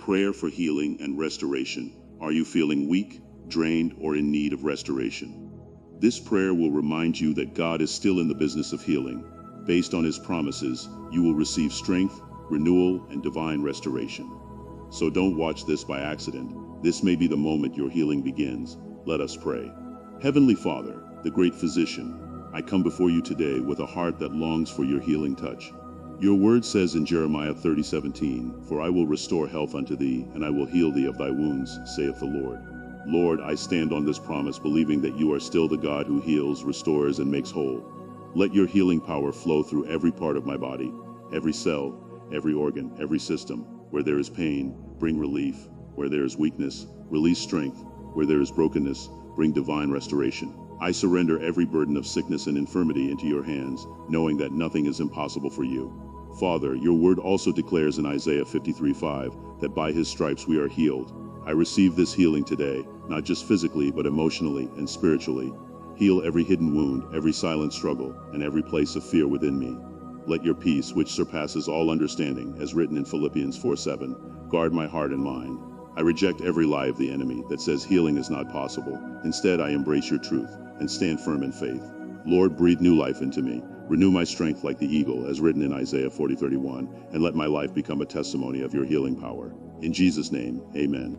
Prayer for healing and restoration. Are you feeling weak, drained, or in need of restoration? This prayer will remind you that God is still in the business of healing. Based on his promises, you will receive strength, renewal, and divine restoration. So don't watch this by accident. This may be the moment your healing begins. Let us pray. Heavenly Father, the great physician, I come before you today with a heart that longs for your healing touch. Your word says in Jeremiah 30:17, "For I will restore health unto thee, and I will heal thee of thy wounds, saith the Lord." Lord, I stand on this promise believing that you are still the God who heals, restores, and makes whole. Let your healing power flow through every part of my body, every cell, every organ, every system. Where there is pain, bring relief. Where there is weakness, release strength. Where there is brokenness, bring divine restoration. I surrender every burden of sickness and infirmity into your hands, knowing that nothing is impossible for you. Father, your word also declares in Isaiah 53:5 that by his stripes we are healed. I receive this healing today, not just physically, but emotionally and spiritually. Heal every hidden wound, every silent struggle, and every place of fear within me. Let your peace, which surpasses all understanding, as written in Philippians 4:7, guard my heart and mind. I reject every lie of the enemy that says healing is not possible. Instead, I embrace your truth and stand firm in faith. Lord, breathe new life into me. Renew my strength like the eagle, as written in Isaiah 40:31, and let my life become a testimony of your healing power. In Jesus' name, amen.